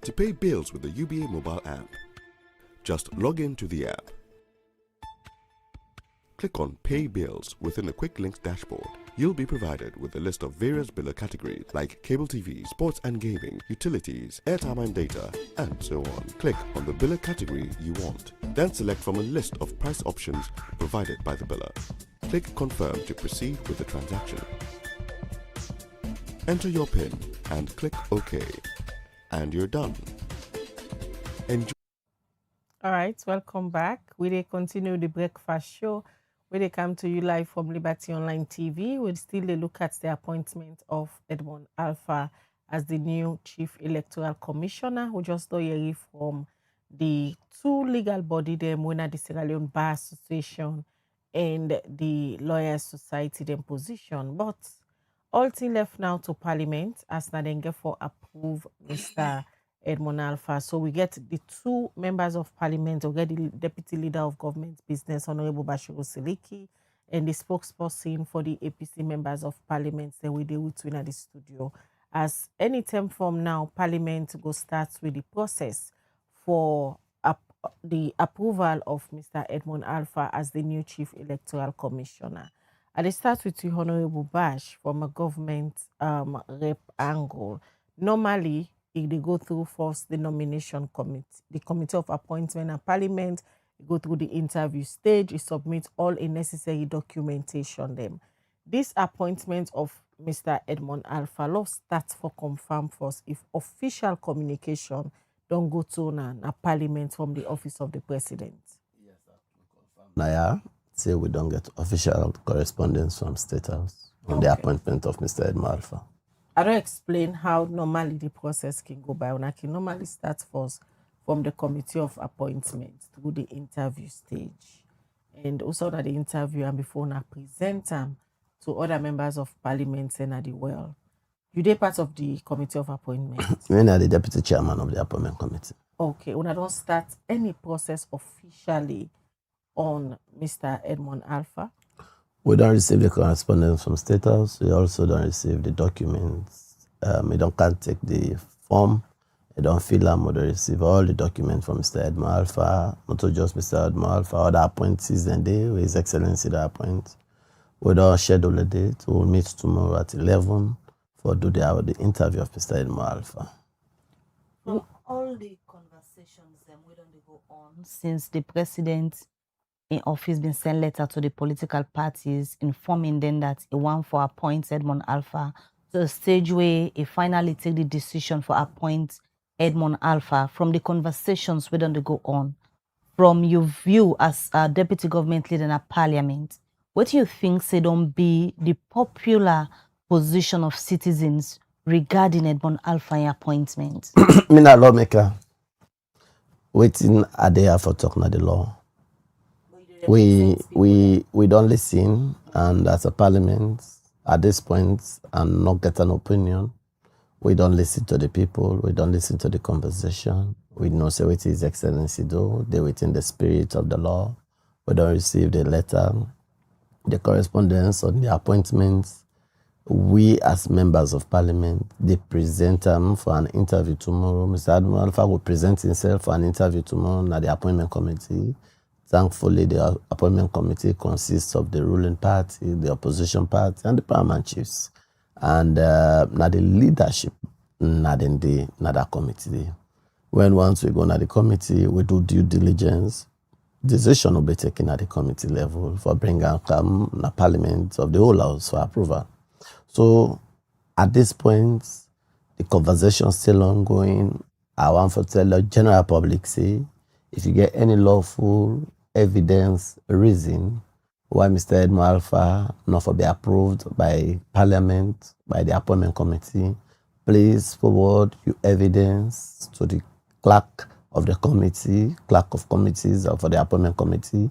To pay bills with the UBA mobile app, just log in to the app. Click on Pay Bills within the Quick Links dashboard. You'll be provided with a list of various biller categories like cable TV, sports and gaming, utilities, airtime and data, and so on. Click on the biller category you want. Then select from a list of price options provided by the biller. Click Confirm to proceed with the transaction. Enter your PIN and click OK. And you're done. Enjoy. All right, welcome back. We will continue the breakfast show where they come to you live from Liberty Online TV. We'll still look at the appointment of Edmond Alpha as the new Chief Electoral Commissioner, who just hear from the two legal body, them, one at the Sierra Leone Bar Association and the Lawyers Society, them position. But all thing left now to Parliament as Nadenge for approve Mr. Edmond Alpha. So we get the two members of Parliament, we get the Deputy Leader of Government Business, Honorable Bashiru Siliki, and the spokesperson for the APC members of Parliament. Then we deal with at the studio. As any time from now, Parliament go start with the process for the approval of Mr. Edmond Alpha as the new Chief Electoral Commissioner. I start with you, Honorable Bash, from a government rep angle. Normally, if they go through first the nomination committee, the committee of appointment and Parliament, go through the interview stage, you submit all a necessary documentation them. This appointment of Mr. Edmond Alpha, let's start for confirm first if official communication don't go to a Parliament from the office of the President. Yes, that will confirm. Naya, say we don't get official correspondence from State House on the appointment of Mr. Edmond Alpha. I don't explain how normally the process can go by. When I can normally start first from the committee of appointment through the interview stage. And also that the interview and before I present them to other members of Parliament and at the well. You they part of the committee of appointment? When are the deputy chairman of the appointment committee? Okay, when I don't start any process officially on Mr. Edmond Alpha. We don't receive the correspondence from State House. We also don't receive the documents. We can't take the form. We don't fill them. We don't receive all the documents from Mr. Edmond Alpha. Not just Mr. Edmond Alpha, other appointees and they, with His Excellency the appoint. We don't schedule a date. We'll meet tomorrow at 11 for the interview of Mr. Edmond Alpha. From all the conversations we don't go on since the president in office been sent letter to the political parties informing them that he want for appoint Edmond Alpha to a stage where he finally take the decision for appoint Edmond Alpha. From the conversations we don't go on, from your view as a deputy government leader in a Parliament, what do you think say don't be the popular position of citizens regarding Edmond Alpha appointment? Me na lawmaker. Waiting are there for talking the law. We don't listen, and as a Parliament at this point and not get an opinion. We don't listen to the people. We don't listen to the conversation. We know say what His Excellency do. They within the spirit of the law. We don't receive the letter, the correspondence on the appointments. We as members of Parliament, they present them for an interview tomorrow. Mr. Edmond Alpha will present himself for an interview tomorrow at the appointment committee. Thankfully, the appointment committee consists of the ruling party, the opposition party, and the paramount chiefs. And now the leadership, not in that committee. When once we go to the committee, we do due diligence. Decision will be taken at the committee level for bringing come the Parliament of the whole house for approval. So at this point, the conversation is still ongoing. I want to tell the general public, say, if you get any lawful evidence, reason why Mr. Edmond Alpha not for be approved by Parliament, by the appointment committee, please forward your evidence to the clerk of the committee, clerk of committees or for the appointment committee,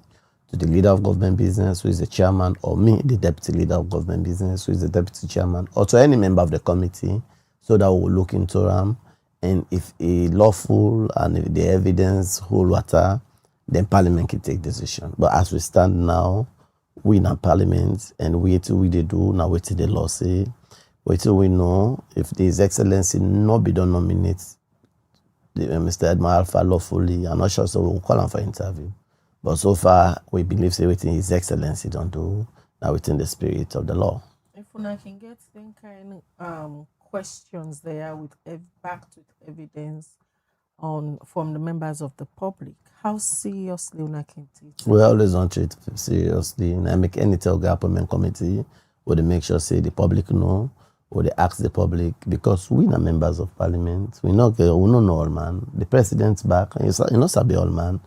to the leader of government business, who is the chairman, or me, the deputy leader of government business, who is the deputy chairman, or to any member of the committee, so that we will look into them. And if a lawful and if the evidence hold water, then Parliament can take decision. But as we stand now, we in Parliament, and we till we do now wait till the law say, wait till we know if His Excellency not be done nominate Mr. Edmond Alpha lawfully. I'm not sure, so we'll call him for interview. But so far, we believe everything His Excellency don't do now within the spirit of the law. If una can get them kind questions there with backed with evidence from the members of the public, how seriously una can take it? We always don't treat it seriously. And I make any appointment committee where they make sure say the public know, or they ask the public, because we are members of parliament. We know all man. The president's back. You know sabi all man.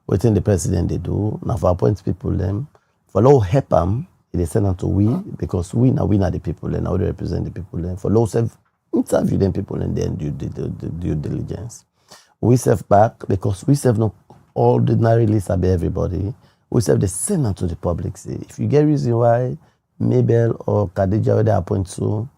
Waiting the president they do. Now for appoint people them. For law help them, they send them to we, because we are the people and now they represent the people then. For law self interview them people and then do the due diligence. We serve back because we serve not ordinarily sabi everybody. We serve the send them to the public. Say if you get reason why Mabel or Khadija where they appoint to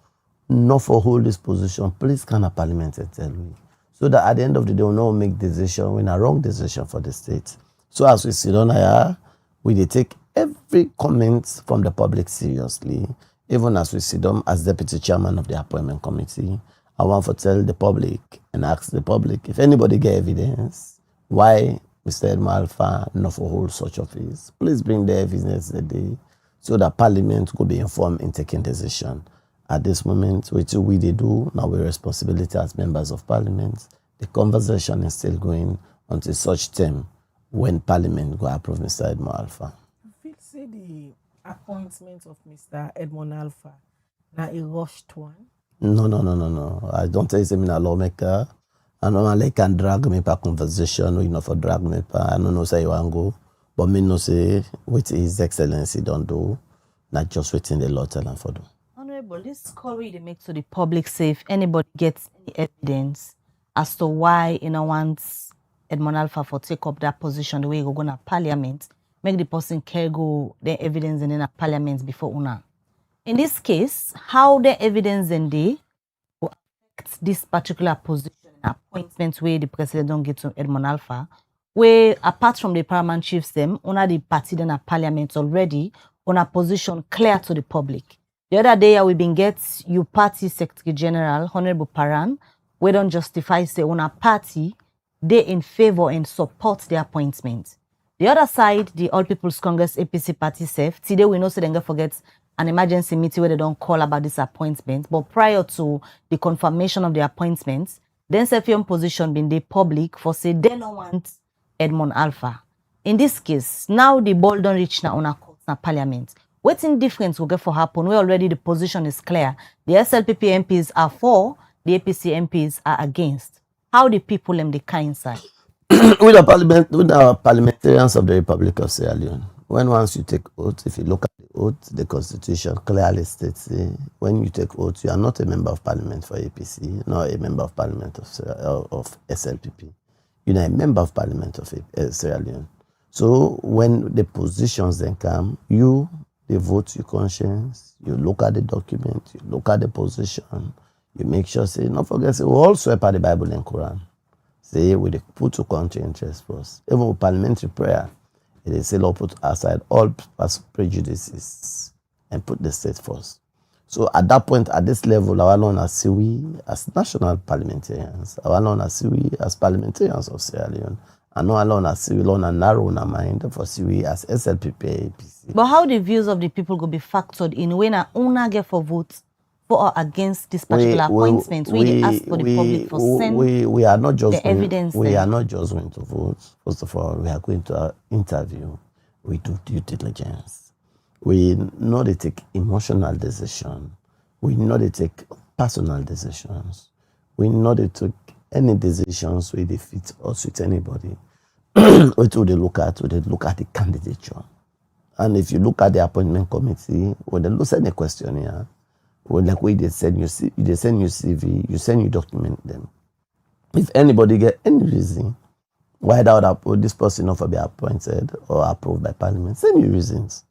not for hold this position, please can a parliament and tell me. So that at the end of the day, we will not make decision, when a wrong decision for the state. So as we sit on here, we take every comment from the public seriously, even as we sit down as deputy chairman of the appointment committee. I want to tell the public and ask the public, if anybody get evidence, why Mr. Edmond Alpha not for hold such office, please bring the evidence today so that parliament could be informed in taking decision. At this moment, which we do, now we're responsibility as members of parliament. The conversation is still going until such time when parliament go approve Mr. Edmond Alpha. You feel say the appointment of Mr. Edmond Alpha now a rushed one? No. I don't tell you I'm a lawmaker. I normally can drag me per conversation, we know for drag me per. I don't know say you want go, but me no say what His Excellency don't do, not just waiting the law tell them for do. Honorable, this query they make to the public say if anybody gets any evidence as to why wants Edmond Alpha for take up that position the way you go to parliament, make the person carry go the evidence in a parliament before una. In this case, how the evidence in they will affect this particular position and appointment where the president don't get to Edmond Alpha, where apart from the paramount chiefs them, una the party in a parliament already on a position clear to the public. The other day, we been get you party Secretary General, Honorable Paran, we don't justify say on a party, they in favor and support the appointment. The other side, the All People's Congress APC party safe. Today we know so they forget an emergency meeting where they don't call about this appointment. But prior to the confirmation of the appointments, then Sefion position been the public for say they don't want Edmond Alpha. In this case, now the ball don't reach now on a court na parliament. What's in difference will get for happen where already the position is clear. The SLPP MPs are for, the APC MPs are against. How the people them the kind side? with our parliamentarians of the Republic of Sierra Leone, when once you take oath, if you look at the oath, the Constitution clearly states when you take oath, you are not a member of parliament for APC, nor a member of parliament of SLPP. You're a member of parliament of Sierra Leone. So when the positions then come, you vote your conscience, you look at the document, you look at the position, you make sure, say, don't forget, say, we all swear by the Bible and Quran. Say, we put to country interest first. Even with parliamentary prayer, they say, Lord, put aside all past prejudices and put the state first. So at that point, at this level, our Lord as we as national parliamentarians, our Lord as we as parliamentarians of Sierra Leone, and no alone as Sierra Leone and narrow in our mind for we as SLPP APC. But how the views of the people will be factored in when a owner get for votes for or against this particular appointment? We ask for the public for send we are not just the evidence. We are not just going to vote. First of all, we are going to interview. We do due diligence. We know they take emotional decisions. We know they take personal decisions. We know they take any decisions where they fit or suit anybody. What do they look at? They look at the candidature. And if you look at the appointment committee, when they look at the questionnaire, when like way they send you CV, you send you document them. If anybody get any reason why this person not for be appointed or approved by parliament, send you reasons.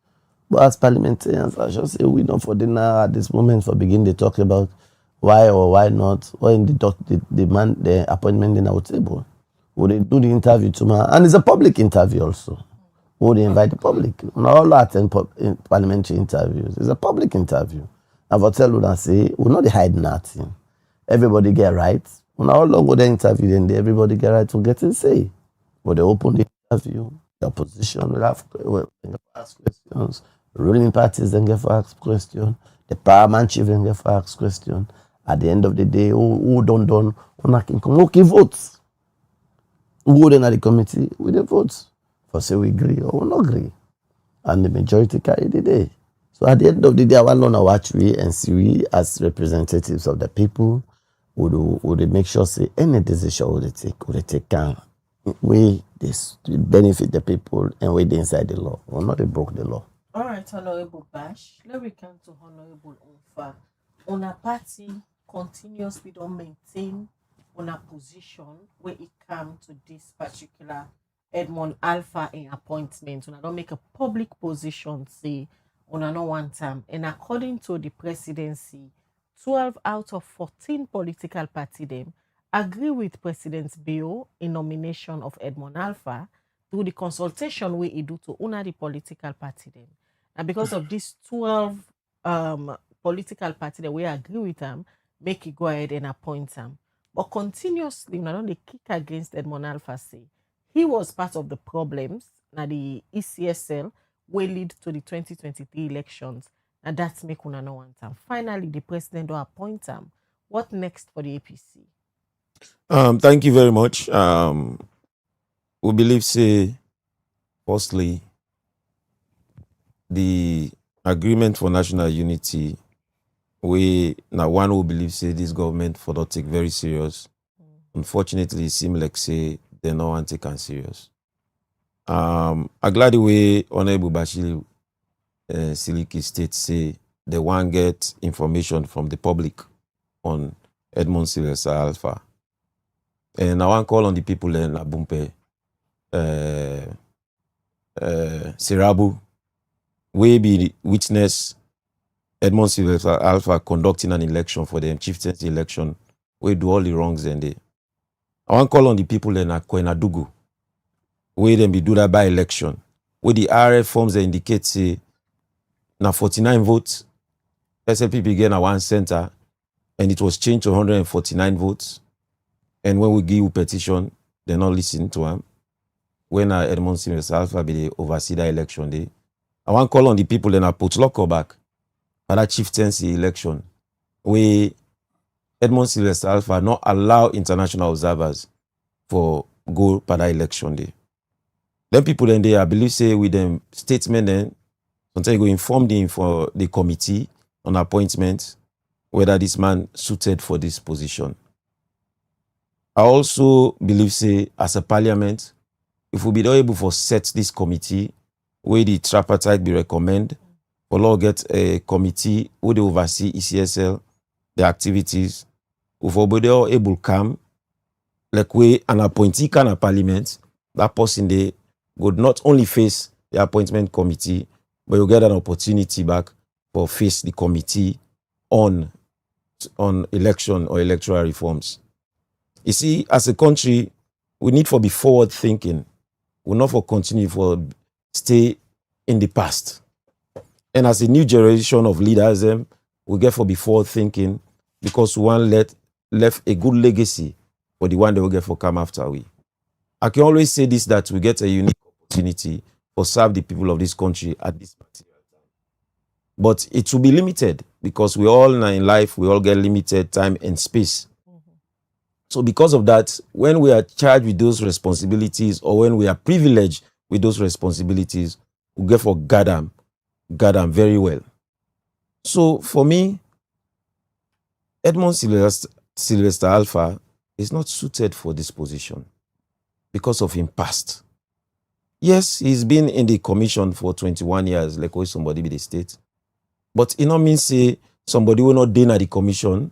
But as parliamentarians, I should say we don't for dinner at this moment for begin to talk about why or why not, or in the appointment in our table. Would they do the interview tomorrow? And it's a public interview also. Would they invite the public? Not all attend parliamentary interviews. It's a public interview. I will tell you and say, we're not hide nothing. Everybody get rights. When how long would they interview, then everybody get right to get to say. But they open the interview, the opposition will ask questions, ruling parties then get for ask questions, the parliament chief then get for ask questions. At the end of the day, who done, who can come, who votes. Who then at the committee with the votes. For say we agree or we not agree. And the majority carry the day. So at the end of the day, I want to watch we and see we as representatives of the people would make sure say any decision would they take can we this benefit the people and we inside the law or not they broke the law. All right, Honorable Bash. Let me come to Honorable Unfa. On a party continuously don't maintain on a position where it comes to this particular Edmond Alpha in appointment. When I don't make a public position, say on a no one time. And according to the presidency, 12 out of 14 political party them agree with President Bio in nomination of Edmond Alpha through the consultation we do to honor the political party them. And because of these 12 political party that we agree with them, make it go ahead and appoint them. But continuously, not only kick against Edmond Alpha say he was part of the problems now the ECSL will lead to the 2023 elections. And that's make una no one time. Finally, the president will appoint them. What next for the APC? Thank you very much. We believe, say, firstly, the agreement for national unity, we now one who believes say this government for not take very serious. Unfortunately, it seems like say they no one take and serious. I'm glad the way Honorable Bashir Siliki State say they want get information from the public on Edmond Sylvester Alpha. And I want call on the people in Abumpe, Sirabu, we be witness Edmond Sylvester Alpha conducting an election for them, chieftaincy election, we do all the wrongs and they. I want call on the people in Akwenadugu, where them be do that by election, where the RF forms that indicate say na 49 votes, SLP began at one center, and it was changed to 149 votes. And when we give you petition, they not listen to them. When Edmond Sylvester Alpha be oversee that election day, I want call on the people then I put lock back for that chieftaincy election, where Edmond Sylvester Alpha not allow international observers for go for that election day. Then people then they I believe say with them statement then sometimes you go inform them for the committee on appointment whether this man suited for this position. I also believe say as a parliament, if we be not able to set this committee where the tripartite be recommend for law get a committee where they oversee ECSL, the activities, if we be able to come like we an appointee can a parliament, that person they would not only face the appointment committee, but you get an opportunity back for face the committee on election or electoral reforms. You see, as a country, we need to be forward thinking. We not for continue for stay in the past. And as a new generation of leaders, we get for be forward thinking because we want left a good legacy for the one that we get for come after we. I can always say this, that we get a unique opportunity for serve the people of this country at this particular time. But it will be limited because we all in life, we all get limited time and space. So because of that, when we are charged with those responsibilities or when we are privileged with those responsibilities, we get for guard them very well. So for me, Edmond Sylvester Alpha is not suited for this position because of his past. Yes, he's been in the commission for 21 years, like always somebody be the state. But it not mean say somebody will not deny the commission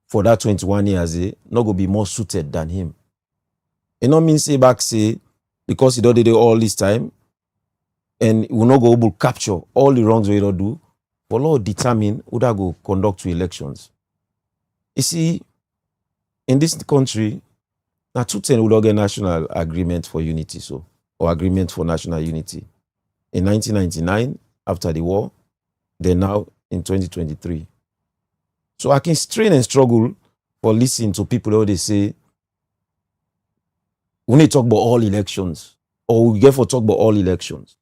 for that 21 years, not going to be more suited than him. It not mean say back say, because he don't do all this time, and he will not go able to capture all the wrongs we don't do, for law determine who that go conduct to elections. You see, in this country, now 210 would get national agreement for unity, so or agreement for national unity. In 1999, after the war, then now in 2023. So I can strain and struggle for listening to people who they say, we need to talk about all elections, or we get for talk about all elections.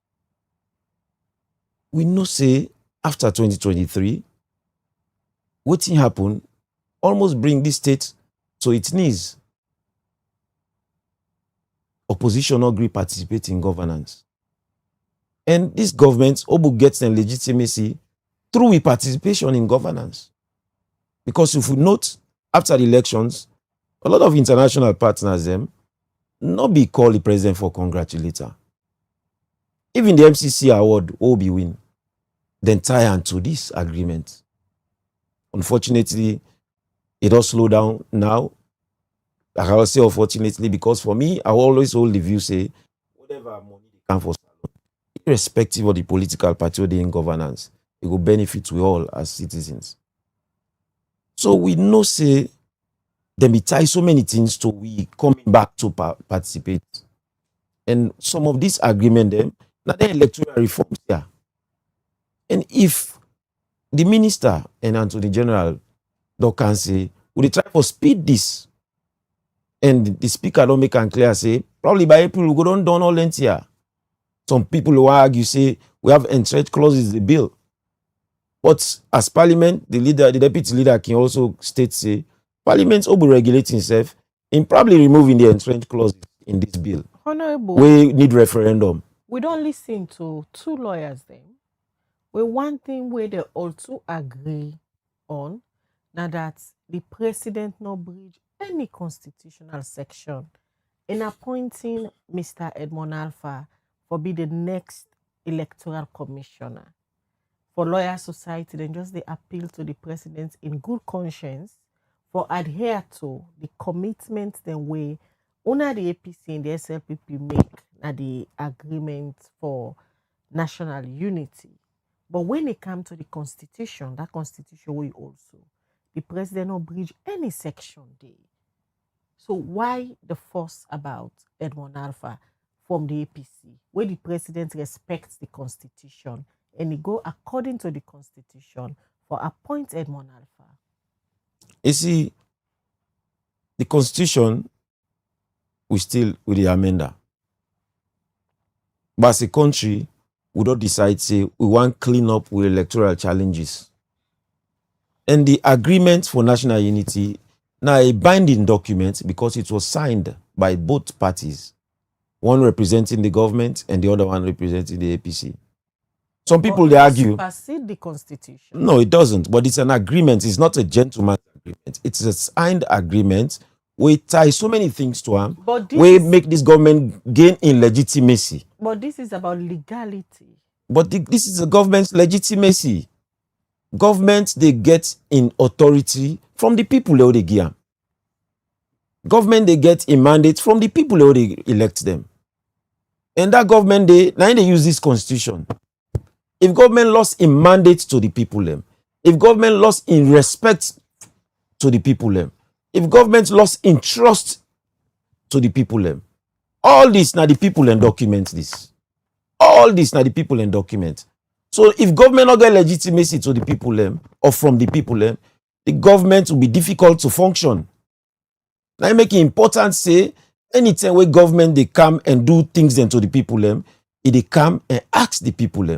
We know say after 2023, what thing happen almost bring this state to its knees. Opposition agree participate in governance. And this government obu gets their legitimacy through participation in governance. Because if we note, after the elections, a lot of international partners them not be called the president for congratulator. Even the MCC award will be win. Then tie on to this agreement. Unfortunately, it does slow down now. Like I will say unfortunately, because for me, I always hold the view say, whatever money they can for salon, irrespective of the political party or the in governance, it will benefit we all as citizens. So we know say them be tie so many things to we coming back to participate. And some of these agreement them, now the electoral reforms here. And if the minister and Attorney General can say, we try for speed this, and the speaker don't make it clear, say, probably by April we go down all length here. Some people will argue, say, we have entrenched clauses in the bill. But as parliament, the deputy leader can also state, say, parliament will be regulating itself in probably removing the entrenched clauses in this bill. Honorable, we need referendum. We don't listen to two lawyers then. We one thing where they also agree on, now that the president no breach any constitutional section in appointing Mr. Edmond Alpha for be the next electoral commissioner. For Lawyer Society, then just they appeal to the president in good conscience for adhere to the commitment then way under the APC and the SLPP make na the agreement for national unity. But when it comes to the constitution, that constitution will also, the president no breach any section there. So why the fuss about Edmond Alpha from the APC, where the president respects the constitution and he go according to the constitution for appoint Edmond Alpha? You see, the constitution we still with the amender. But as a country, we don't decide, say, we want clean up with electoral challenges. And the agreement for national unity, now a binding document because it was signed by both parties, one representing the government and the other one representing the APC. Some people they argue. Supersede the constitution. No, it doesn't. But it's an agreement. It's not a gentleman's agreement. It's a signed agreement. We tie so many things to them. We make this government gain in legitimacy. But this is about legality. But this is the government's legitimacy. Government, they get in authority from the people who they give. Government, they get a mandate from the people who they elect them. And that government, now they use this constitution. If government lost in mandate to the people, if government lost in respect to the people, if government lost in trust to the people, all this now the people and document this. All this now the people and document. So if government not get legitimacy to the people or from the people, the government will be difficult to function. Now I make it important say anytime where government they come and do things then to the people, they come and ask the people.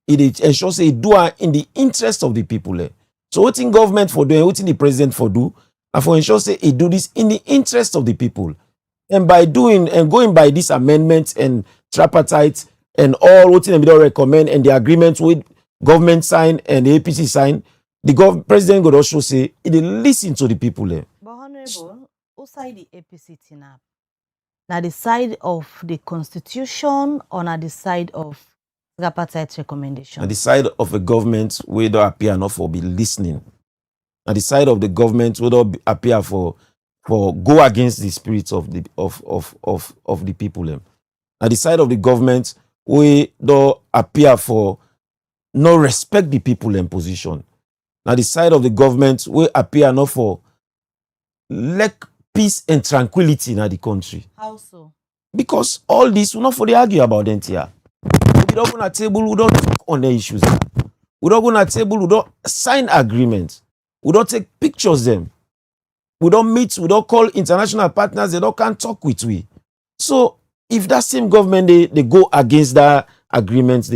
It ensures say do in the interest of the people. So what in government for doing, what in the president for do, and for ensure say it do this in the interest of the people. And by doing and going by this amendment and tripartite and all what in the middle recommend and the agreement with government sign and the APC sign, the president could also say it listen to the people. But honorable, outside the APC now, now the side of the constitution or now the side of tripartite recommendation? On the side of a government where don't appear enough for be listening. On the side of the government where don't appear for go against the spirit of the people. On the side of the government where don't appear for no respect the people in position. On the side of the government where appear enough for lack peace and tranquility in the country. How so? Because all this will not for the argue about them here. We don't go on a table, we don't talk on the issues. We don't go on a table, we don't sign agreements. We don't take pictures them. We don't meet, we don't call international partners, they don't can't talk with we. So if that same government they go against that agreement,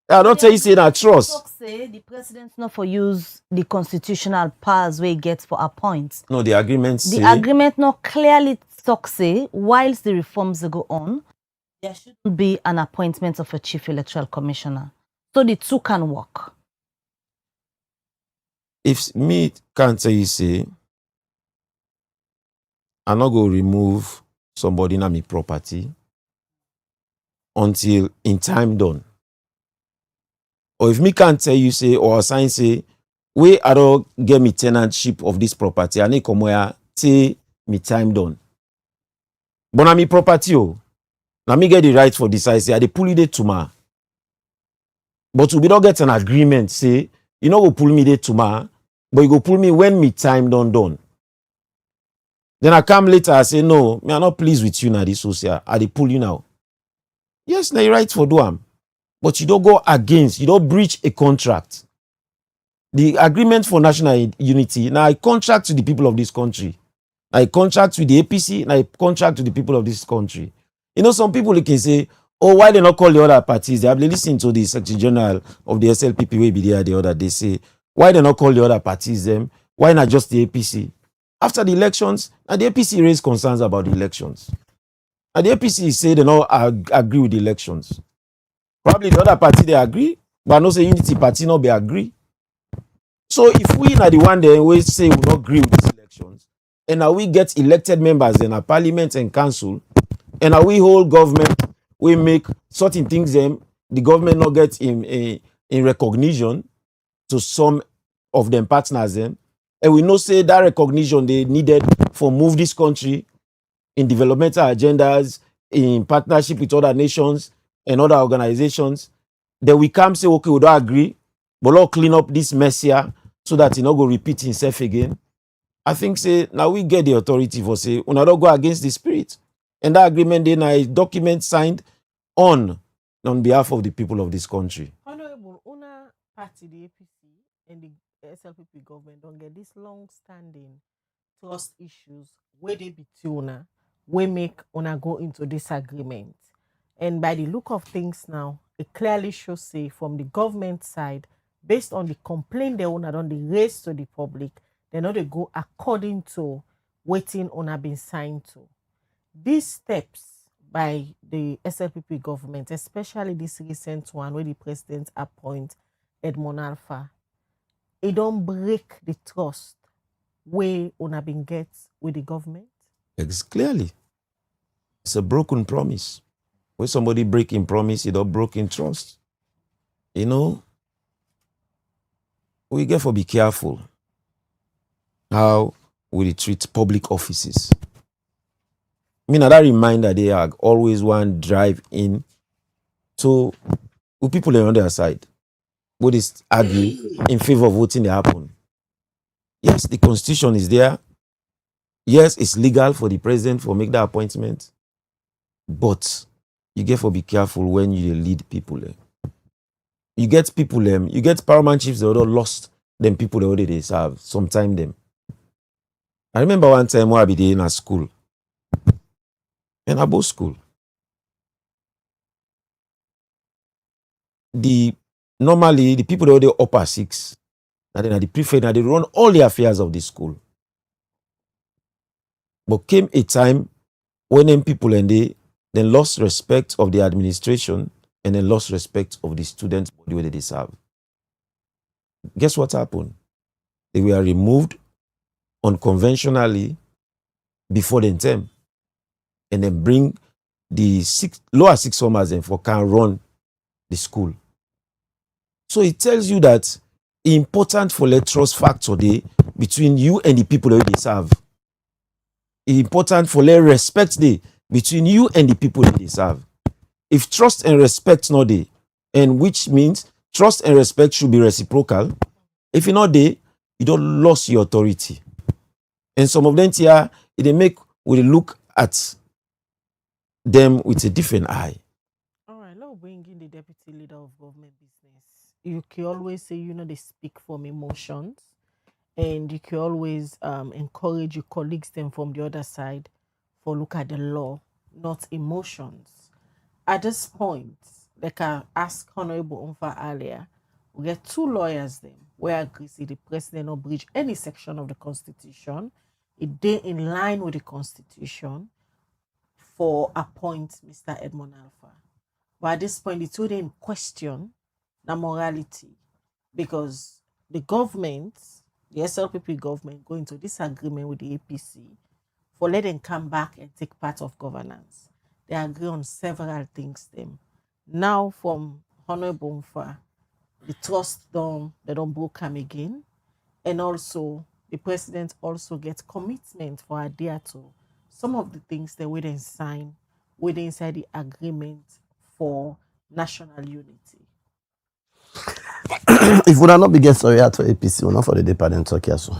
I don't tell you say that trust. Say the president not for use the constitutional powers where he gets for appoint. No, the agreement say the agreement not clearly talk say whilst the reforms go on, there shouldn't be an appointment of a chief electoral commissioner. So the two can work. If me can't tell you say I'm not going to remove somebody in my property until in time done. Or if me can't tell you say or sign say we I don't get me tenantship of this property, I need come where say me time done. But na me property now me get the right for decide say I dey pull you there tomorrow. But we don't get an agreement say you know go pull me there tomorrow, but you go pull me when me time done. Then I come later, I say, no, me I'm not pleased with you now, this social. I dey pull you now. Yes, now you right for do am. But you don't go against, you don't breach a contract. The agreement for national unity, now I contract to the people of this country. I contract with the APC, and I contract to the people of this country. You know, some people can say, oh, why they not call the other parties? They have listened to the Secretary General of the SLPP, way be there the other day, say, why they not call the other parties them? Why not just the APC? After the elections, and the APC raised concerns about the elections. And the APC say they don't agree with the elections. Probably the other party they agree, but no say Unity Party not be agree. So if we are the one that always say we not agree with these elections, and now we get elected members in our parliament and council, and now we hold government, we make certain things them, the government not get in recognition to some of them partners them. And we know say that recognition they needed for move this country in developmental agendas, in partnership with other nations and other organizations. Then we come say, okay, we don't agree, but let's clean up this mess here so that it not go repeat itself again. I think say now we get the authority for say, we don't go against the spirit. And that agreement then a document signed on behalf of the people of this country. Honorable, una party, the APC and the SLPP government don't get this long-standing trust issues where they between una, we make una go into disagreement. And by the look of things now, it clearly shows say from the government side, based on the complaint they una done the raise to the public, they know they go according to waiting una been signed to. These steps by the SLPP government, especially this recent one where the president appoint Edmond Alpha, it don't break the trust where una been get with the government? It's clearly. It's a broken promise. When somebody breaking promise, it don't broken trust. You know, we get to be careful how we treat public offices. I mean, that reminder they are always one drive in to people on their side. Would is argue in favor of voting that happen. Yes, the constitution is there. Yes, it's legal for the president for make that appointment. But you get to be careful when you lead people. You get people, you get paramount chiefs that already lost them people that already they serve sometime them. I remember one time when I be in a school. In a school. Normally the people that already upper six, and then at the prefect, and they run all the affairs of the school. But came a time when them people and they then lost respect of the administration and then lost respect of the students body where they serve. Guess what happened? They were removed unconventionally before the term, and then bring the lower six formers and for can run the school. So it tells you that it's important for let trust factor day between you and the people that they serve. It's important for let respect day between you and the people that they serve. If trust and respect not there, and which means trust and respect should be reciprocal. If you're not there, you don't lose your authority. And some of them here, they make we look at them with a different eye. All right, let's bring in the deputy leader of government business. You can always say, they speak from emotions. and you can always encourage your colleagues then from the other side for look at the law, not emotions. At this point, like I asked Honorable Umfa earlier, we get 2 lawyers then where agree say the president not breach any section of the Constitution. It did in line with the Constitution for appoint Mr. Edmond Alpha. But at this point, it's already in question the morality because the government, the SLPP government, go into disagreement with the APC for let them come back and take part of governance. They agree on several things. Them now from Honorable Mfa, the trust they don't broke him again, and also the president also gets commitment for adhere to some of the things that we then sign within inside the agreement for national unity. If we are not biggest sorry at APC, we're not for the department talk here. So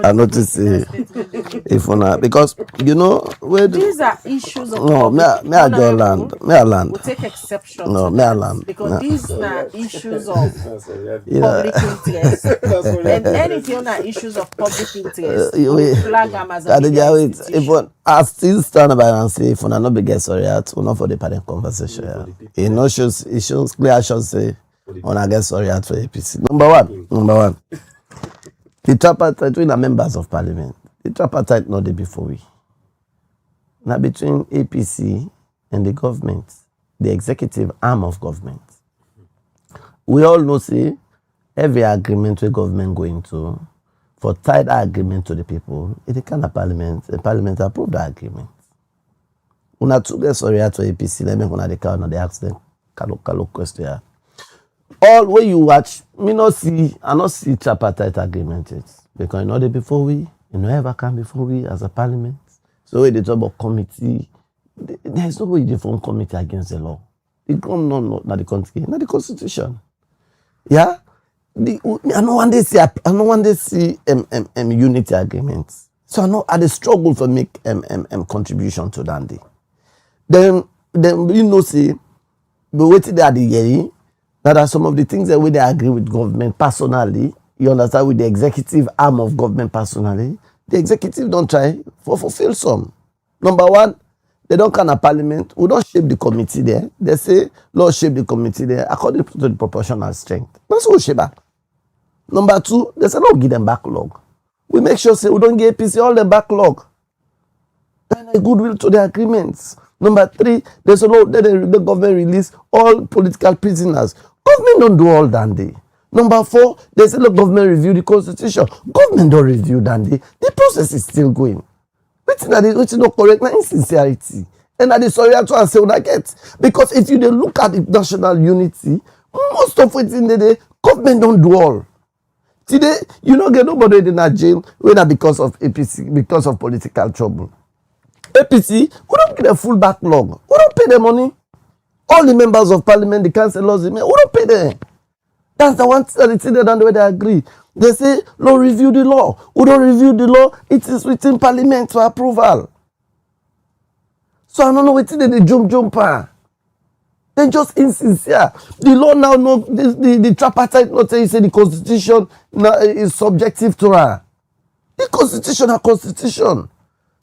I notice if we not because you know where these are issues of no me I go land. We'll take exception no to me that land because these are issues of public interest and anything are issues of public interest. Flag them as a if I still stand by and say if we are not biggest sorry at we're not for the department conversation. Yeah. It shows clear. I should say when I get sorry at for APC. Number one. The tripartite between the members of parliament. The tripartite not there before we. Now between APC and the government, the executive arm of government. We all know say every agreement the government going to for tied agreement to the people, it can of parliament, the parliament approve the agreement. Una two get sorry at APC, let me go the car, they ask them kalo question. All when you watch, I not see tripartite agreement yet. Because you know the before we, you know ever come before we as a parliament. So when they talk about committee, there's no way they form committee against the law. It come not the country, not the constitution. Yeah? I don't want to see unity agreements. So I know I struggle for make contribution to Dandy. Then you know say, but waiting at the year. That are some of the things that we they agree with government personally. You understand with the executive arm of government personally. The executive don't try for fulfill some. Number one, they don't come to parliament. We don't shape the committee there. They say, Lord shape the committee there according to the proportional strength. That's what shape that. Number two, they say, Lord give them backlog. We make sure say we don't give APC all the backlog. Then a goodwill to the agreements. Number three, there's a law that the government release all political prisoners. Government don't do all that day. Number four, they say the government review the constitution. Government don't review that day. The process is still going. Which is not correct, not insincerity. And that is sorry to say what I get. Because if you look at the national unity, most of it in the day, government don't do all. Today, you don't get nobody in a jail whether because of APC, because of political trouble. APC, we don't get a full backlog. We don't pay the money. All the members of parliament, the councillors, we don't pay them. That's the one thing that the way they agree. They say, Lord, review the law. We don't review the law. It is within parliament for approval. So I don't know what they jump. They're just insincere. The law now, the tripartite not say the constitution is subjective to her. The constitution is constitution.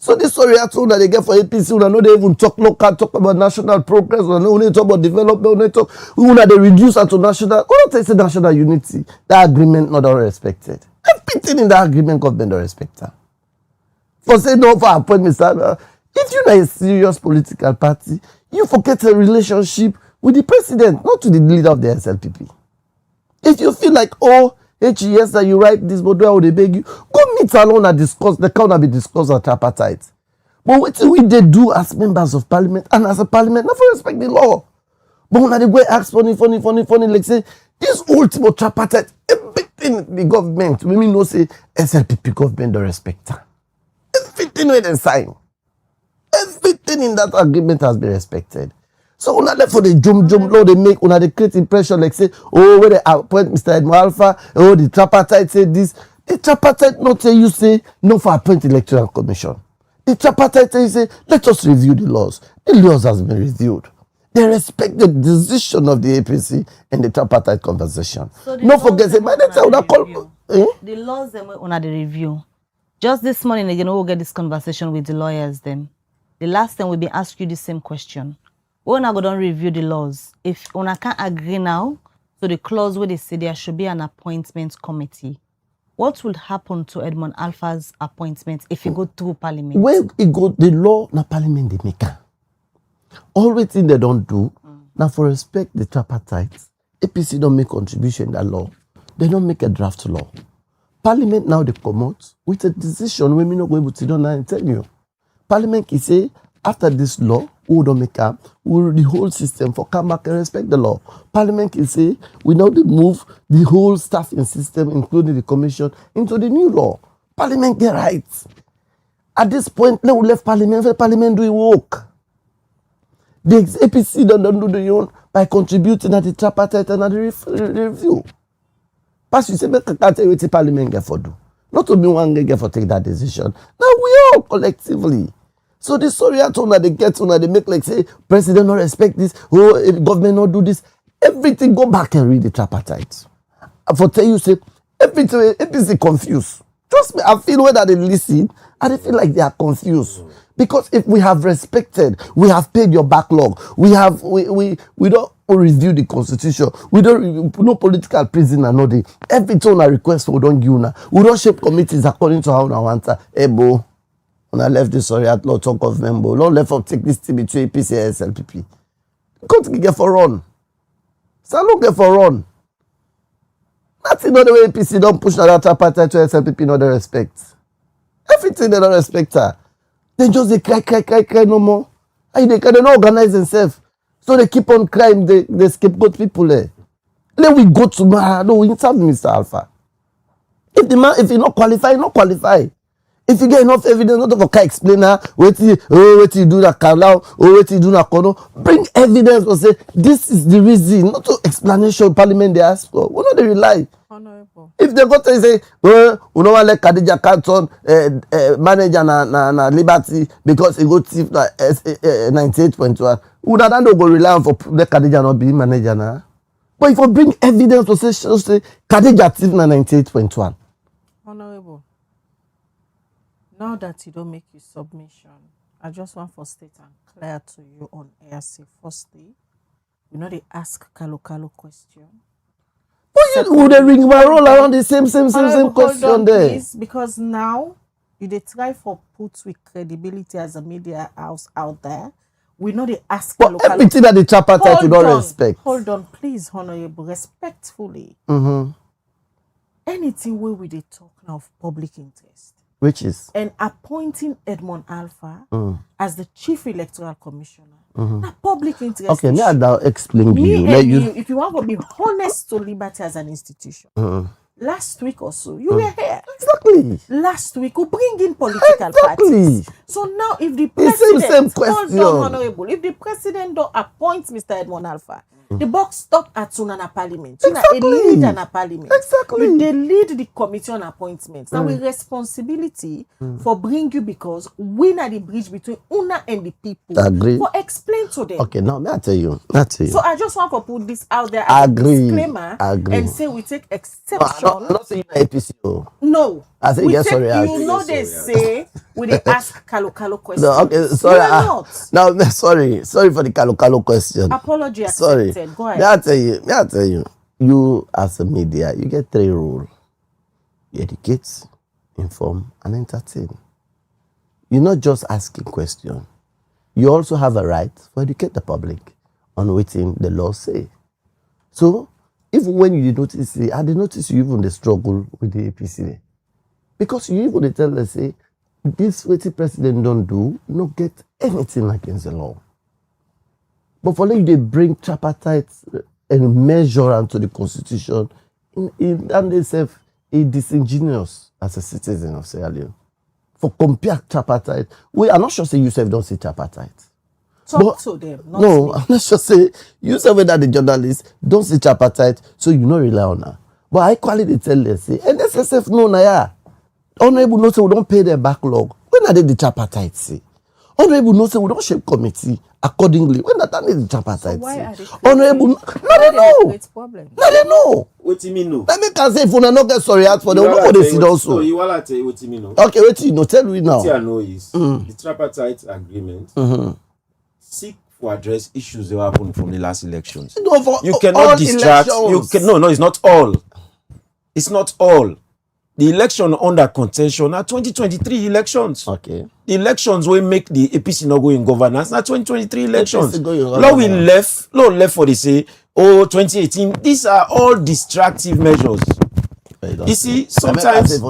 So this sorry I told that they get for APC, we know they even talk about national progress, we only talk about development, we they reduce it to national. We don't say national unity. That agreement not all respected. Everything in that agreement government don't respect her. For say no for appointment, if you're not a serious political party, you forget a relationship with the president, not to the leader of the SLPP. If you feel like, yes, that you write this, but where would they beg you? Go meet alone and discuss. The can't be discussed at tripartite. But what we they do as members of parliament and as a parliament, not for respect the law. But when they go ask funny, like say, this ultimate tripartite, everything the government, we mean no say SLPP government don't respect her. Everything when they sign. Everything in that agreement has been respected. So when they for the jump law they make, when they create impression like say, when they appoint Mr. Edmond Alpha, the tripartite say this. The tripartite not say you say no for appoint electoral commission. The tripartite say you say let us review the laws. The laws has been reviewed. They respect the decision of the APC and the tripartite conversation. So no forget say by the time The laws them on the review. Just this morning again, we'll get this conversation with the lawyers. Them. The last time we'll be asking you the same question. We're not going to review the laws. If una can't agree now, so the clause where they say there should be an appointment committee. What will happen to Edmond Alpha's appointment if he go through Parliament? When he go, the law na Parliament they make. All the thing they don't do, now for respect the tripartite, APC don't make contribution in that law. They don't make a draft law. Parliament now they come out with a decision when we not go able to do and tell you. Parliament can say, after this law, we don't make up, the whole system for come back and respect the law. Parliament can say, we now move the whole staffing system, including the commission, into the new law. Parliament get rights. At this point, now we left Parliament, let Parliament do work. The APC don't do the own by contributing at the tripartite and at the review. Parce que c'est même quand the Parliament get for do. Not to be one get for take that decision. Now we all collectively. So the story at home they get on they make like say president not respect this, government not do this. Everything go back and read the tripartite. For tell you say everything APC confused. Trust me, I feel whether they listen, and they feel like they are confused. Because if we have respected, we have paid your backlog, we don't review the constitution, we don't no political prisoner, no day. Every time I request we don't give now. We don't shape committees according to how I want to. Bo, when I left this sorry at law talk of member, don't left up take this team between APC and SLPP. Can't get for run. Salute get for run. Nothing not the way APC don't push another party to SLPP, no the respect. Everything they don't respect her. They just they cry no more. And they don't organize themselves. So they keep on crying, they scapegoat people there. Then we go to no, we interview Mr. Alpha. If the man, if he not qualify, not qualify. If you get enough evidence, not of a explainer, wait till you do that Carlau, or wait till you do that Kono. Bring evidence or say this is the reason, not to explanation Parliament they ask for. What do they rely? Honorable. If they go to say, we don't want let Khadija Carlton manager na Liberty because he go thief 98.1. Would that not go rely on for let Khadija not be manager now? But if you bring evidence to say Khadija thief na 98.1. Honorable. Now that you don't make your submission, I just want for state and clear to you on air. Say firstly, you know they ask Kalo question. But would they ring my roll around the same question on, there? Please, because now you they try for put with credibility as a media house out there. We know they ask but everything that the tripartite you don't respect. Hold on, please, honorable, respectfully. Anything where we they talk now of public interest. Which is? And appointing Edmond Alpha as the chief electoral commissioner. Now, public interest. Okay, now I'll explain to you. If you want to be honest to Liberty as an institution, last week or so, you were here. Exactly. Last week, we bring in political parties. So now, if the president, hold on, honorable, if the president don't appoint Mr. Edmond Alpha, the box stop at Sunana Parliament. Exactly. You know, a lead an Parliament. Exactly. They lead the committee on appointments. Now, with responsibility for bring you because we are the bridge between Una and the people. Agree. For explain to them. Okay, now I tell you. So I just want to put this out there as a disclaimer and say we take exception. I'm not saying APC. No. I say yes, sorry. You know they say we they ask Kalo questions. No, okay, sorry. No, sorry for the Kalo question. Apology sorry. accepted. Go ahead. May I tell you. You as a media, you get 3 rules. You educate, inform, and entertain. You're not just asking questions. You also have a right to educate the public on what the law say. So, even when you notice, I did notice you even the struggle with the APC. Because you even tell us, say, this what the president don't do, not get anything against the law. But for them, they bring tripartite and measure onto the constitution, and they say a disingenuous as a citizen of Sierra Leone. For compare tripartite, I'm not sure say you don't see tripartite. Talk to them. No, me. I'm not sure say you say whether the journalist don't see tripartite, so you not rely on her. But I quality tell them say, and SSF no na ya. Honorable no say we don't pay their backlog. When are they the tripartite say? Honorable no say we don't shape committee accordingly. When that is the tripartite. Why are they Honorable, no, they know. Problem? No, they know. What do you mean no? Let me can say if we not get sorry out for them, what they see also. So you want to tell what you mean no? Okay, wait, you know, tell me now. What I know is the tripartite agreement seek to address issues that happened from the last elections. No, for You cannot distract. elections. No, it's not all. It's not all. The election under contention are 2023 elections. Okay. The elections will make the APC not go in governance. Not 2023 elections. APC go in Law we governance. left for the say, 2018. These are all distractive measures. You see, sometimes it's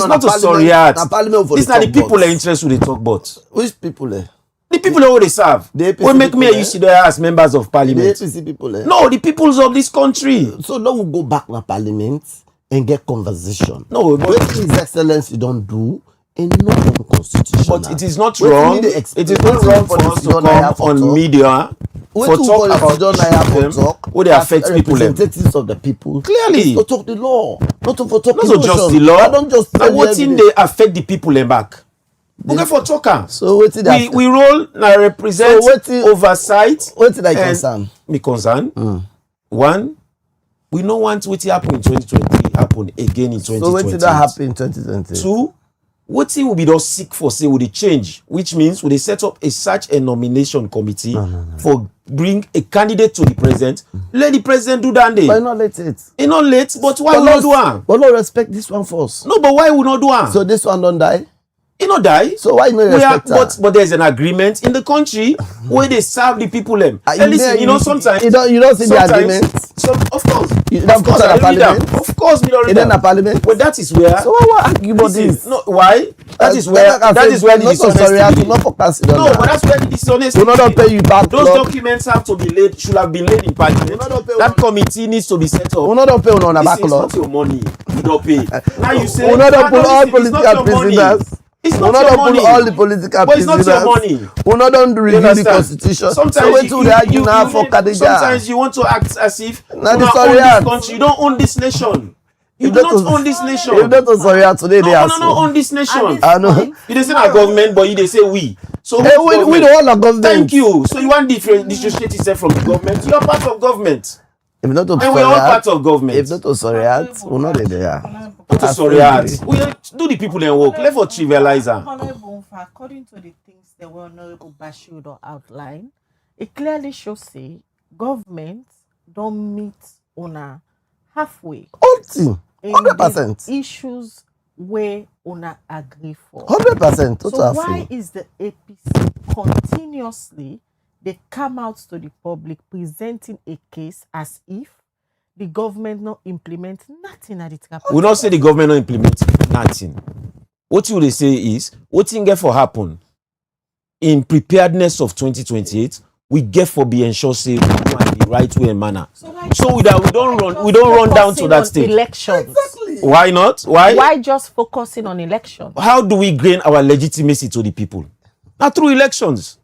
not a sorry out. These are the people that interest who they talk about. Which people? The people who they serve. We make me a UC there as members of parliament. The APC people. No, the peoples of this country. So now we go back to parliament and get conversation. No, but His Excellency don't do enough constitution. But it is not wrong. It is not wrong for us to come on media for talk about them who they affect people. Representatives of the people. Clearly. To talk the law. Not to for talk Not so just the law. I don't just now what thing they affect the people in back. Okay, for talker. So what did we roll now represent oversight. What did I concern? Me concern. One, we don't want what happened in 2020 happen again in 2020. So what did that happen in 2020? Two, what we be just seek for say with the change, which means we set up a search and nomination committee for bring a candidate to the president. Let the president do that day. But not let it. It's not late, but why we not do one? But not respect this one first. No, but why we not do one? So this one don't die. He not die. So why not respect that? But there's an agreement in the country where they serve the people them. And listen, sometimes you don't see the agreement. Of course. You don't put it in parliament. Of course, we don't read that. Parliament. Well, that is where. So why argue about this? No, why? That is where the dishonesty. No, but that's where the dishonesty. We not pay you back. Those documents have to be laid. Should have been laid in parliament. That committee needs to be set up. We not pay on a backlog. It's not your money. You don't pay. Now you say. We not put all political prisoners. It's not your money. All the political but it's not your money. We not done review the constitution. Sometimes sometimes you want to act as if you don't own this country. You don't own this nation. You do not own this nation. You don't sorry today. They no own this nation. I know. You dey say na government, but you dey say we. So hey, we don't want a government. Thank you. So you want to dissociate yourself from the government? You are part of government. If not and we are all part of government. If not to sorry we're not there. Not to sorry we do the people then work. Let for trivialize her. According to the things the Honorable Bashir outlined, it clearly shows say government don't meet on halfway. 100%. Issues where una agree for. 100%. So why is the APC continuously they come out to the public presenting a case as if the government not implement nothing at the trap? We not say the government not implement nothing. What you they say is what thing get for happen in preparedness of 2028. We get for be ensure say we do the right way and manner. So that we don't run down to that stage. Elections. Exactly. Why not? Why just focusing on elections? How do we gain our legitimacy to the people? Not through elections.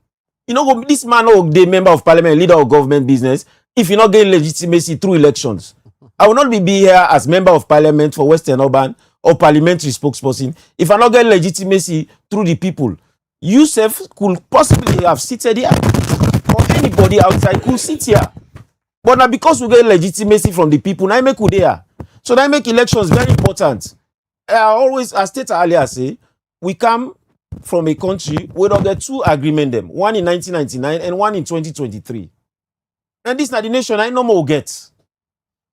You know, this man or the member of parliament, leader of government business, if you not gain legitimacy through elections. I will not be here as member of parliament for Western Urban or parliamentary spokesperson if I not get legitimacy through the people. You self could possibly have seated here. Or anybody outside could sit here. But now because we get legitimacy from the people, now I make there. So that make elections very important. I stated earlier, say, we come from a country where there are two agreements, them, one in 1999 and one in 2023. And this is not the nation I no more get.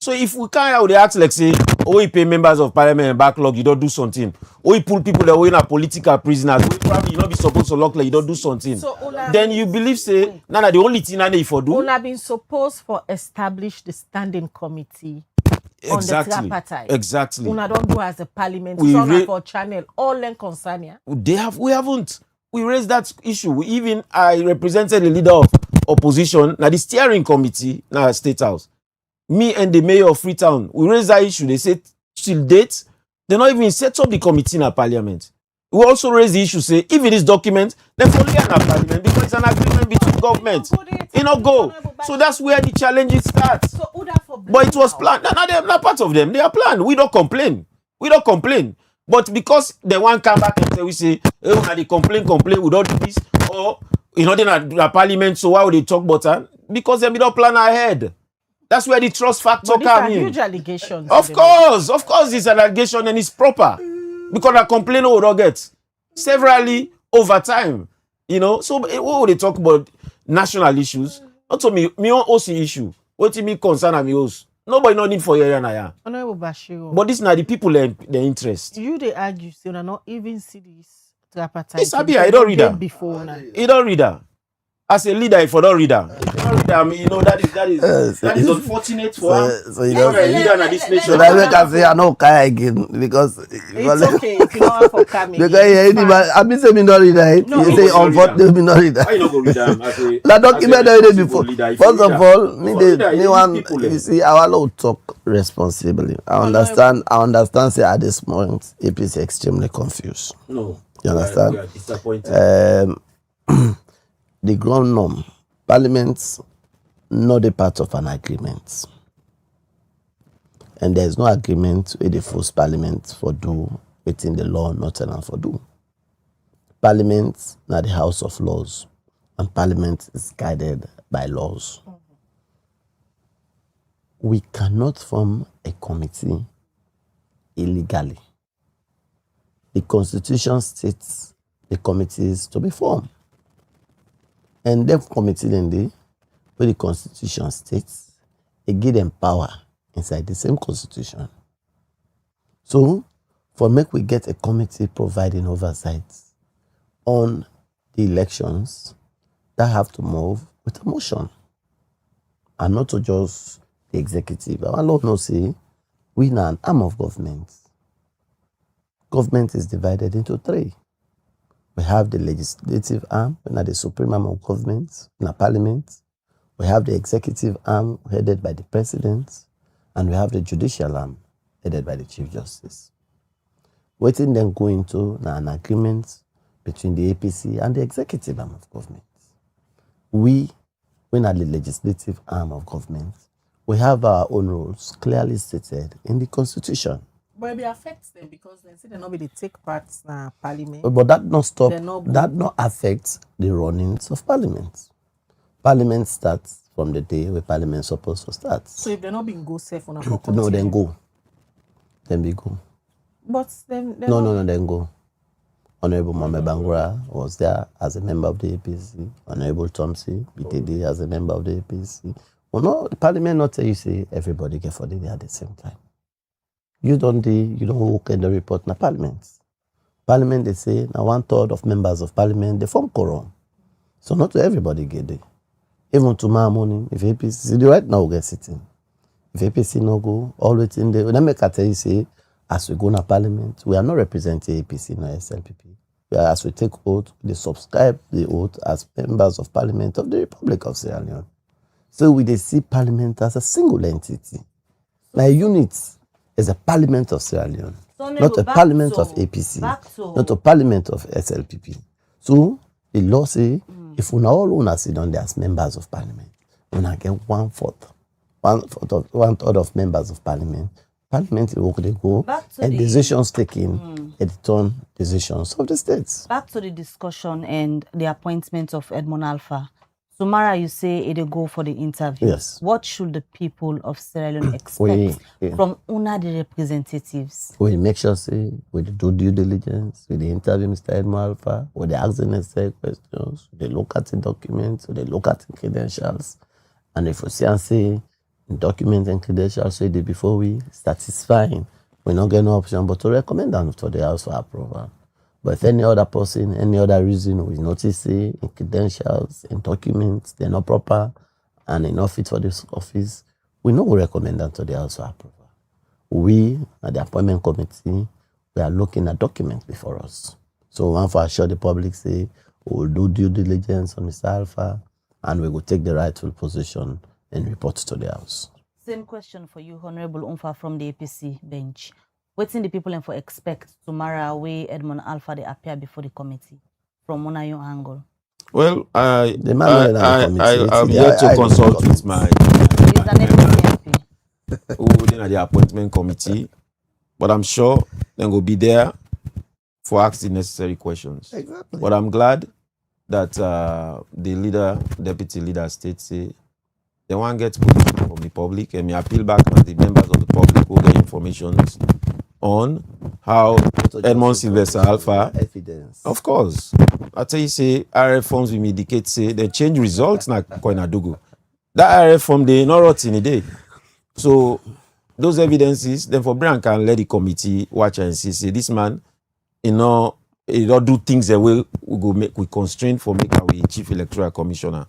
So if we can't out the act like say, oh, you pay members of parliament and backlog, you don't do something. Or you pull people that were in a political prisoners, we probably you not be supposed to lock like you don't do something. So, then you believe say, nah, the only thing that for do. Una been supposed for establish the standing committee. Exactly. On the tripartite. Exactly. Una don't do as a parliament. For channel all then concern ya. We haven't. We raised that issue. I represented the leader of opposition. Now the steering committee, now State House. Me and the mayor of Freetown, we raised that issue. They said till date, they not even set up the committee in our parliament. We also raised the issue, say if it is document, then fully in our parliament because it's an agreement between government. It not go. So that's where the challenge starts. So, but it was planned. No, they're not part of them. They are planned. We don't complain. But because the one come back and say, we say, oh, and they complain, we don't do this, or you know, they're not parliament, so why would they talk about that? Because they don't plan ahead. That's where the trust factor But these comes are in. huge allegations. Of course, it's an allegation and it's proper. Because a complaint will not get severally over time. You know, so what would they talk about national issues? Not to me own OC issue. What to me concern and me host. Nobody no need for here and I. Honorable Bashiru. But this is not the people their interest. You they argue still not even see this tripartite. It's happy I don't read that. Before now. You don't read that. As a leader, if you don't read that, I mean, you know that is unfortunate for him. So you don't a leader in this nation. so that we can say I know Kai again because It's okay if you don't have for coming. because anybody I mean say me not read that. No, You say no, unfortunately me not read Why you that. not go read them? La document already before. First of all, me one people, you see our law talk responsibly. I understand say at this point APC extremely confused. No. You understand? We are disappointed. The ground norm, parliament not a part of an agreement. And there is no agreement with the force parliament for do within the law not allowed for do. Parliament not the house of laws, and parliament is guided by laws. We cannot form a committee illegally. The constitution states the committees to be formed. And then committee where the constitution states, it give them power inside the same constitution. So, for make we get a committee providing oversight on the elections, that have to move with a motion. And not to just the executive. I don't know say, we are an arm of government. Government is divided into three. We have the legislative arm, we have the supreme arm of government, in a parliament. We have the executive arm headed by the president, and we have the judicial arm headed by the chief justice. Waiting then go into an agreement between the APC and the executive arm of government. We are the legislative arm of government. We have our own rules clearly stated in the constitution. But it affects them because they say they're not going to take part in parliament. But that not stop, That not affects the runnings of parliament. Parliament starts from the day where parliament is supposed to start. So if they're not being go safe on a No, then go. Then we go. But then No, then go. Honorable Mohamed Bangura was there as a member of the APC. Honorable Tomsi, BTD as a member of the APC. Well, no, the parliament not tell you say everybody get for the day at the same time. You don't work in the report na parliament. Parliament they say now 1/3 of members of parliament they form quorum. So not to everybody get there. Even tomorrow morning, if APC right now we get sitting. If APC no go, all waiting there. When I make a tell you say, as we go to parliament, we are not representing APC nor SLPP. As we take oath, they subscribe the oath as members of parliament of the Republic of Sierra Leone. So we they see parliament as a single entity. Like a unit is a parliament of Sierra Leone, not a parliament of APC, not a parliament of SLPP. So the law say if we all want sit down there as members of parliament, we get 1/3 of members of parliament. Parliament will they go and decisions taken at the turn decisions of the states. Back to the discussion and the appointment of Edmond Alpha. Sumara, you say it'll go for the interview. Yes. What should the people of Sierra Leone expect from UNA, the representatives? We make sure say we do due diligence, we interview Mr. Edmond Alpha, we ask the necessary questions, they look at the documents, they look at the credentials, and if we see and say documents and credentials so before we satisfying, we not get no option but to recommend them to the House for approval. But if any other person, any other reason we notice say in credentials, in documents, they're not proper and they're not fit for this office, we know we recommend them to the House for approval. We, at the appointment committee, we are looking at documents before us. So we want to assure the public say we'll do due diligence on Mr. Alpha and we will take the rightful position and report to the House. Same question for you, Honorable Umfa from the APC bench. What's in the people and for expect tomorrow where Edmond Alpha they appear before the committee from one your angle? Well, I'm committee. here to consult with my He's an APC MP. who then at the appointment committee. But I'm sure they will be there for asking the necessary questions. Exactly. But I'm glad that the deputy leader state say they won't get position from the public, and me appeal back to the members of the public who get information on how Edmond Sylvester Alpha evidence. Of course. I tell you, say RF forms will indicate say they change results na koina dugu. That RF form they not rot in a day. So those evidences, then for Brian can let the committee watch and see say this man, he don't do things that we go make we constrain for make our chief electoral commissioner.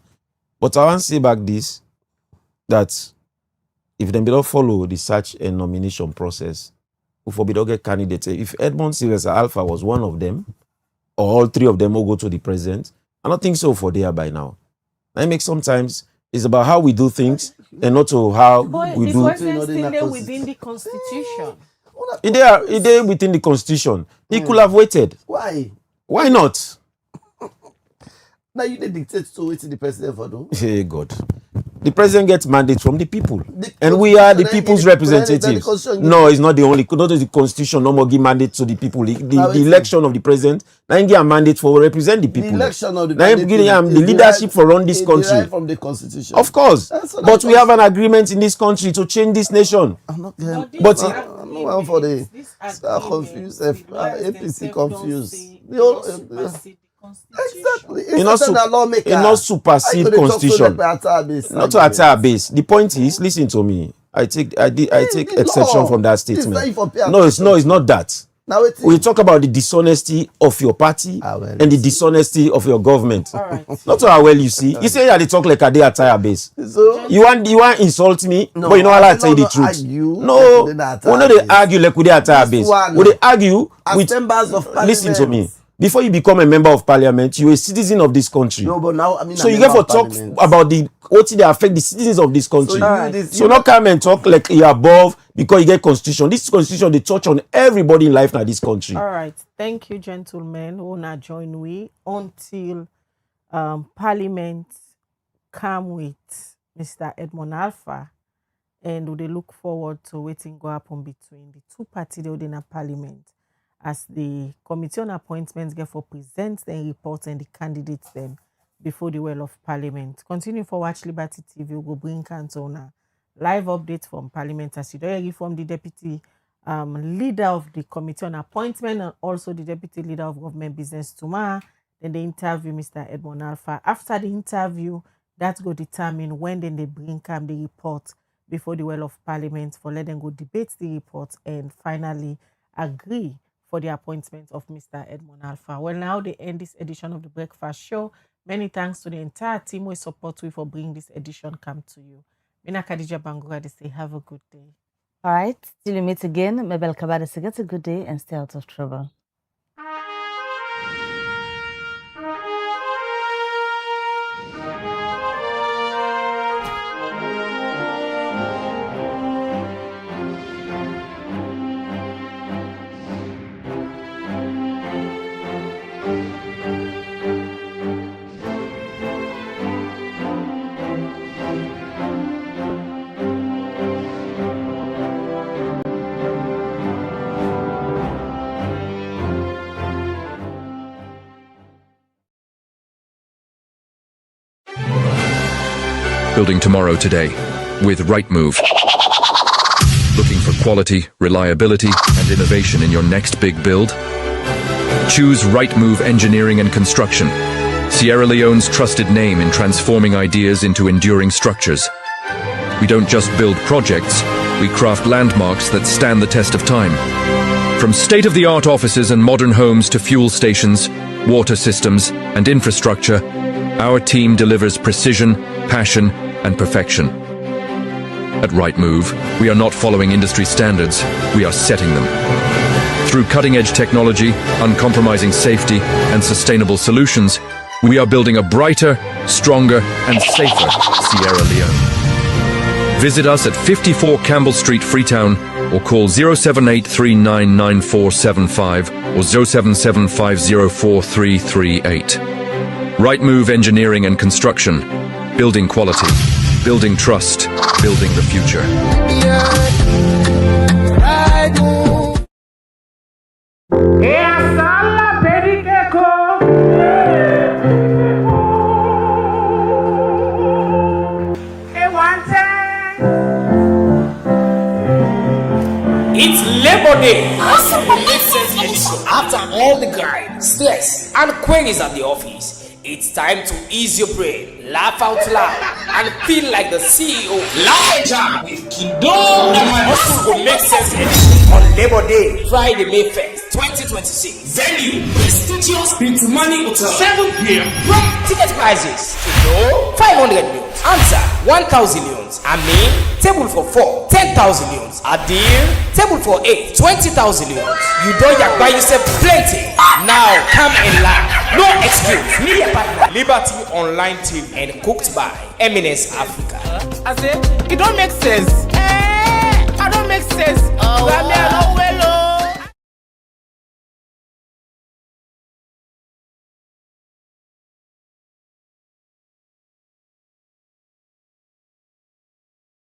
But I want to say back this that if they don't follow the search and nomination process, we forbid to get candidates. If Edmond Sylvester Alpha was one of them, or all three of them will go to the president, I don't think so for there by now. I make sometimes it's about how we do things and not to how we do. But the president still there within the constitution. It there within the constitution. He could have waited. Why? Why not? Now you did dictate to wait the president for do. Hey God. The president gets mandate from the people. And we are the people's representatives. No, it's not the only, not the constitution, no more give mandate to the people. The election of the president, now you give a mandate for represent the people. The election of the the leadership for run this country. From the constitution. Of course. But we have an agreement in this country to change this nation. I'm not But I'm not for the confused APC confused. Exactly. It's not supersede constitution. Not to attack base. The point is, listen to me. I take exception from that statement. No, it's not that. Now we talk about the dishonesty of your party and the dishonesty of your government. Right. Not how well you see. You say they talk like a day attire base. So, you want insult me, but you know how I tell you the truth. No, we know they argue like with the attire base. We they argue with members of parliament. Listen to me. Before you become a member of parliament, you're a citizen of this country. No, but now so you get to talk about what they affect the citizens of this country. So not come and talk like you're above because you get constitution. This constitution they touch on everybody in life in this country. All right, thank you, gentlemen, who now join we until Parliament come with Mr. Edmond Alpha, and they look forward to waiting go happen between the two parties in Parliament. As the committee on appointments get for present the reports and the candidates them before the well of Parliament. Continue for Watch Liberty TV. We'll go bring on a live update from Parliament as you hear from the deputy leader of the committee on appointment and also the deputy leader of government business tomorrow. Then they interview Mr. Edmond Alpha. After the interview, that go determine when then they bring the report before the well of Parliament for let them go debate the report and finally agree for the appointment of Mr. Edmond Alpha. Well, now they end this edition of the Breakfast Show. Many thanks to the entire team we support you for bringing this edition come to you. Mina Khadija Bangura, they say have a good day. All right, till we meet again. Mabel Kabade say get a good day and stay out of trouble. Building tomorrow today with Rightmove. Looking for quality, reliability, and innovation in your next big build? Choose Rightmove Engineering and Construction, Sierra Leone's trusted name in transforming ideas into enduring structures. We don't just build projects, we craft landmarks that stand the test of time. From state-of-the-art offices and modern homes to fuel stations, water systems, and infrastructure, our team delivers precision, passion, and perfection. At Rightmove, we are not following industry standards, we are setting them. Through cutting-edge technology, uncompromising safety, and sustainable solutions, we are building a brighter, stronger, and safer Sierra Leone. Visit us at 54 Campbell Street, Freetown, or call 078399475 or 077504338. Rightmove Engineering and Construction. Building quality, building trust, building the future. Day. Awesome makes sense edition. After all the grind, stress, and queries at the office, it's time to ease your brain, laugh out loud, and feel like the CEO. Live Jam with Kingdom. Hustle will make sense edition on Labor Day, Friday, May 1st, 2026. Venue, prestigious Bintumani Hotel, 7 p.m. Ticket prices: 500 millions. Answer: 1,000 millions. I mean, table for 4, 10,000 millions. Adil, table for 8, 20,000 millions. You don't buy yourself plenty. Now come and laugh. No excuse. Media partner Liberty Online TV and cooked by Eminence Africa. I say it don't make sense. I don't make sense. I don't well.